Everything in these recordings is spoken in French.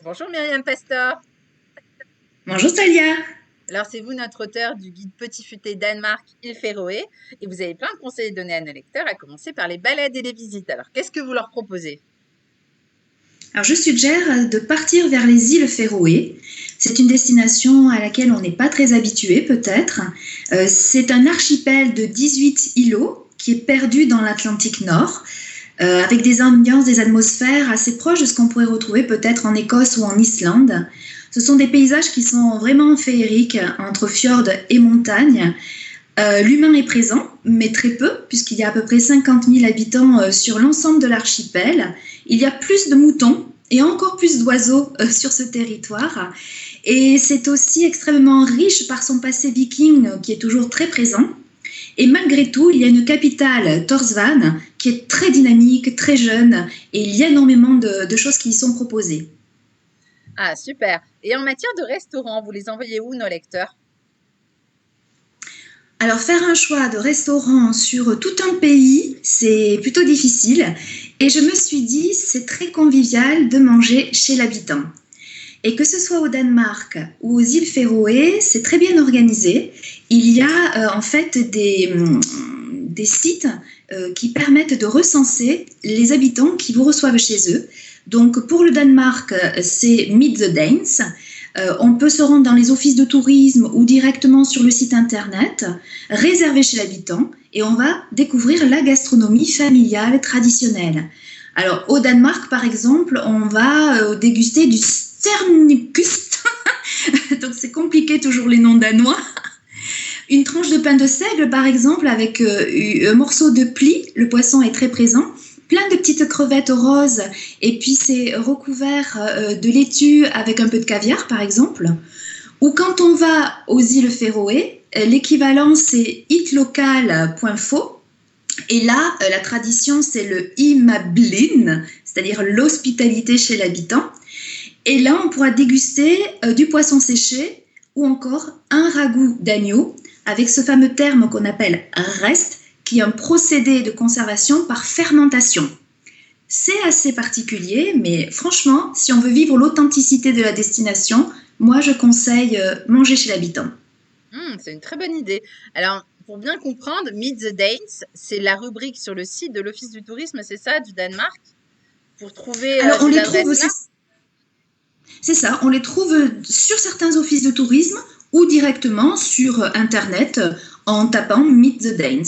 Bonjour Myriam Pastor. Bonjour Talia. Alors c'est vous notre auteur du guide Petit Futé Danemark Île Féroé et vous avez plein de conseils à donner à nos lecteurs, à commencer par les balades et les visites. Alors qu'est-ce que vous leur proposez? Alors je suggère de partir vers les îles Féroé. C'est une destination à laquelle on n'est pas très habitué peut-être. C'est un archipel de 18 îlots qui est perdu dans l'Atlantique Nord, avec des ambiances, des atmosphères assez proches de ce qu'on pourrait retrouver peut-être en Écosse ou en Islande. Ce sont des paysages qui sont vraiment féeriques entre fjords et montagnes. L'humain est présent, mais très peu, puisqu'il y a à peu près 50 000 habitants sur l'ensemble de l'archipel. Il y a plus de moutons et encore plus d'oiseaux sur ce territoire. Et c'est aussi extrêmement riche par son passé viking qui est toujours très présent. Et malgré tout, il y a une capitale, Tórshavn, qui est très dynamique, très jeune, et il y a énormément de choses qui y sont proposées. Ah super. Et en matière de restaurants, vous les envoyez où nos lecteurs? Alors faire un choix de restaurant sur tout un pays, c'est plutôt difficile. Et je me suis dit, c'est très convivial de manger chez l'habitant. Et que ce soit au Danemark ou aux îles Féroé, c'est très bien organisé. Il y a en fait des sites qui permettent de recenser les habitants qui vous reçoivent chez eux. Donc pour le Danemark, c'est Meet the Danes. On peut se rendre dans les offices de tourisme ou directement sur le site internet, réserver chez l'habitant et on va découvrir la gastronomie familiale traditionnelle. Alors au Danemark par exemple, on va déguster du sternekust, donc c'est compliqué toujours les noms danois. Une tranche de pain de seigle par exemple avec un morceau de plie, le poisson est très présent, plein de petites crevettes roses et puis c'est recouvert de laitue avec un peu de caviar par exemple. Ou quand on va aux îles Féroé, l'équivalent c'est eatlocal.fo et là la tradition c'est le imablin, c'est-à-dire l'hospitalité chez l'habitant. Et là on pourra déguster du poisson séché ou encore un ragoût d'agneau avec ce fameux terme qu'on appelle rest, qui est un procédé de conservation par fermentation. C'est assez particulier, mais franchement, si on veut vivre l'authenticité de la destination, moi je conseille manger chez l'habitant. C'est une très bonne idée. Alors pour bien comprendre, Meet the Danes, c'est la rubrique sur le site de l'Office du tourisme, c'est ça, du Danemark, pour trouver Alors on ces les trouve, adresses-là? c'est ça, on les trouve sur certains offices de tourisme ou directement sur Internet en tapant Meet the Danes.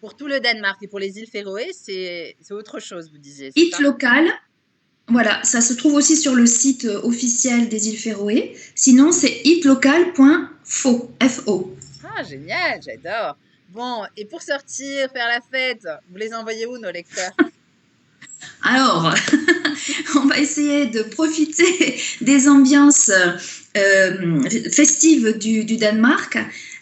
Pour tout le Danemark et pour les îles Féroé, c'est autre chose, vous disiez, c'est Hit ça? local, voilà, ça se trouve aussi sur le site officiel des îles Féroé. Sinon, c'est hitlocal.fo. F-O. Ah génial, j'adore. Bon, et pour sortir, faire la fête, vous les envoyez où nos lecteurs? Alors, on va essayer de profiter des ambiances festives du Danemark.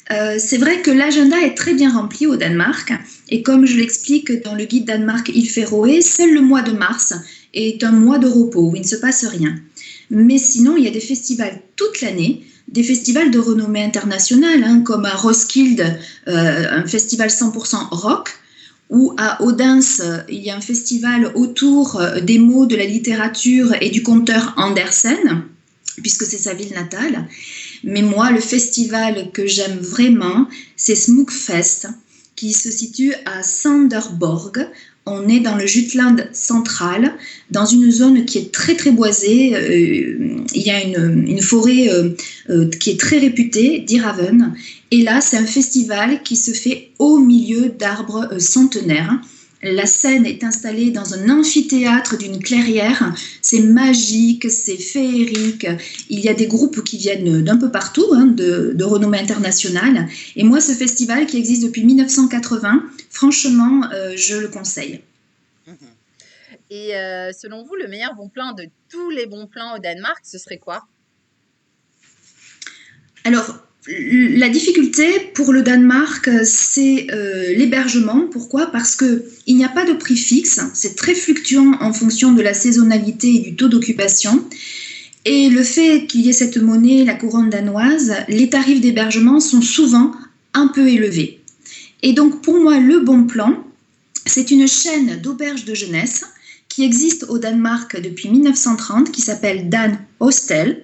C'est vrai que l'agenda est très bien rempli au Danemark. Et comme je l'explique dans le guide Danemark Île Féroé, seul le mois de mars est un mois de repos où il ne se passe rien. Mais sinon, il y a des festivals toute l'année, des festivals de renommée internationale, hein, comme à Roskilde, un festival 100% rock, ou à Odense, il y a un festival autour des mots, de la littérature et du conteur Andersen, puisque c'est sa ville natale. Mais moi, le festival que j'aime vraiment, c'est Smukfest, qui se situe à Sanderborg. On est dans le Jutland central, dans une zone qui est très très boisée. Il y a une forêt qui est très réputée, d'Iraven. Et là, c'est un festival qui se fait au milieu d'arbres centenaires. La scène est installée dans un amphithéâtre d'une clairière. C'est magique, c'est féerique. Il y a des groupes qui viennent d'un peu partout, hein, de renommée internationale. Et moi, ce festival qui existe depuis 1980, franchement, je le conseille. Mhm. Et selon vous, le meilleur bon plan de tous les bons plans au Danemark, ce serait quoi? Alors, la difficulté pour le Danemark, c'est l'hébergement. Pourquoi? Parce qu'il n'y a pas de prix fixe. C'est très fluctuant en fonction de la saisonnalité et du taux d'occupation. Et le fait qu'il y ait cette monnaie, la couronne danoise, les tarifs d'hébergement sont souvent un peu élevés. Et donc, pour moi, le bon plan, c'est une chaîne d'auberges de jeunesse qui existe au Danemark depuis 1930, qui s'appelle Dan Hostel.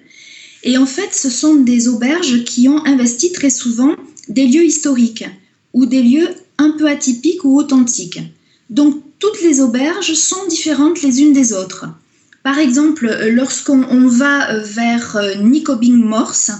Et en fait, ce sont des auberges qui ont investi très souvent des lieux historiques ou des lieux un peu atypiques ou authentiques. Donc, toutes les auberges sont différentes les unes des autres. Par exemple, lorsqu'on va vers Nykøbing Mors,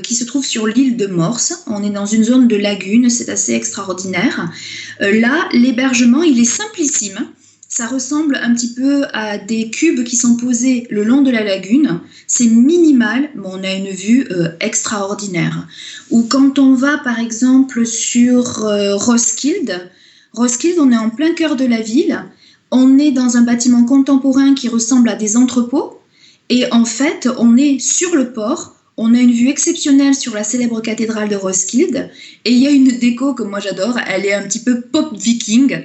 qui se trouve sur l'île de Mors, on est dans une zone de lagune, c'est assez extraordinaire. Là, l'hébergement, il est simplissime. Ça ressemble un petit peu à des cubes qui sont posés le long de la lagune. C'est minimal, mais on a une vue extraordinaire. Ou quand on va, par exemple, sur Roskilde, on est en plein cœur de la ville. On est dans un bâtiment contemporain qui ressemble à des entrepôts. Et en fait, on est sur le port. On a une vue exceptionnelle sur la célèbre cathédrale de Roskilde. Et il y a une déco que moi j'adore. Elle est un petit peu pop viking.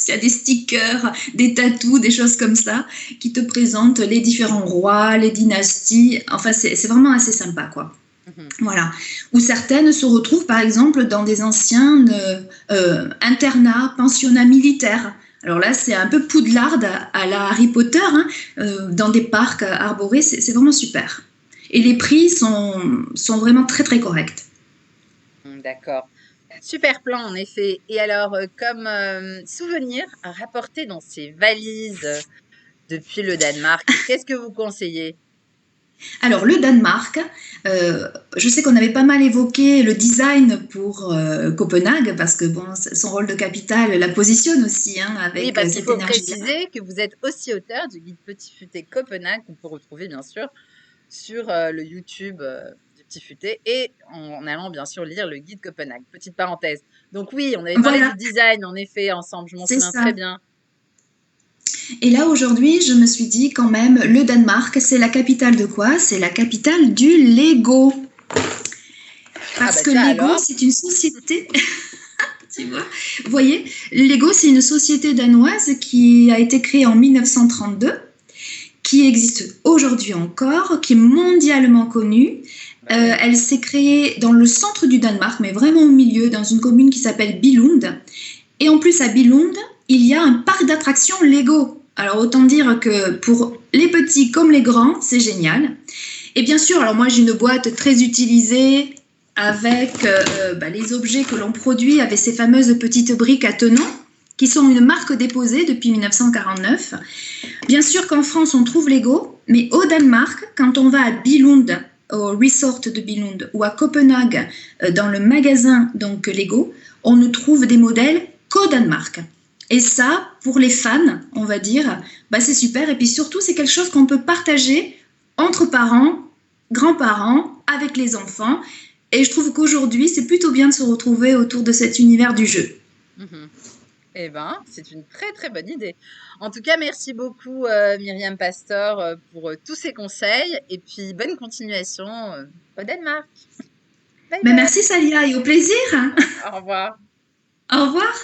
Il y a des stickers, des tatous, des choses comme ça qui te présentent les différents rois, les dynasties. Enfin, c'est vraiment assez sympa, quoi. Voilà. Ou certaines se retrouvent, par exemple, dans des anciens internats, pensionnats militaires. Alors là, c'est un peu Poudlard à la Harry Potter, hein, dans des parcs arborés. C'est vraiment super. Et les prix sont vraiment très, très corrects. D'accord. Super plan, en effet. Et alors, comme souvenir à rapporter dans ces valises depuis le Danemark, qu'est-ce que vous conseillez? Alors, le Danemark, je sais qu'on avait pas mal évoqué le design pour Copenhague, parce que bon, son rôle de capitale la positionne aussi, hein, Oui, avec parce qu'il cette faut énergie-là. préciser que vous êtes aussi auteur du guide Petit Futé Copenhague, qu'on peut retrouver bien sûr sur le YouTube du Petit Futé et en allant bien sûr lire le guide Copenhague. Petite parenthèse. Donc oui, on avait parlé Voilà, du design en effet ensemble, je m'en c'est souviens très ça. bien. Et là, aujourd'hui, je me suis dit quand même, le Danemark, c'est la capitale de quoi? C'est la capitale du Lego. Ah Parce bah que ça Lego, alors, c'est une société, tu vois. Vous voyez, Lego, c'est une société danoise qui a été créée en 1932, qui existe aujourd'hui encore, qui est mondialement connue. bah oui. Elle s'est créée dans le centre du Danemark, mais vraiment au milieu, dans une commune qui s'appelle Billund. Et en plus, à Billund, il y a un parc d'attractions Lego. Alors, autant dire que pour les petits comme les grands, c'est génial. Et bien sûr, alors moi, j'ai une boîte très utilisée avec les objets que l'on produit avec ces fameuses petites briques à tenons qui sont une marque déposée depuis 1949. Bien sûr qu'en France, on trouve Lego, mais au Danemark, quand on va à Billund, au resort de Billund, ou à Copenhague, dans le magasin donc Lego, on ne trouve des modèles qu'au Danemark. Et ça, pour les fans, on va dire, c'est super. Et puis surtout, c'est quelque chose qu'on peut partager entre parents, grands-parents, avec les enfants. Et je trouve qu'aujourd'hui, c'est plutôt bien de se retrouver autour de cet univers du jeu. Mhm. Eh ben, c'est une très très bonne idée. En tout cas, merci beaucoup Myriam Pastor pour tous ces conseils et puis bonne continuation au Danemark. Bye bye. Merci Salia et au plaisir. Au revoir. Au revoir.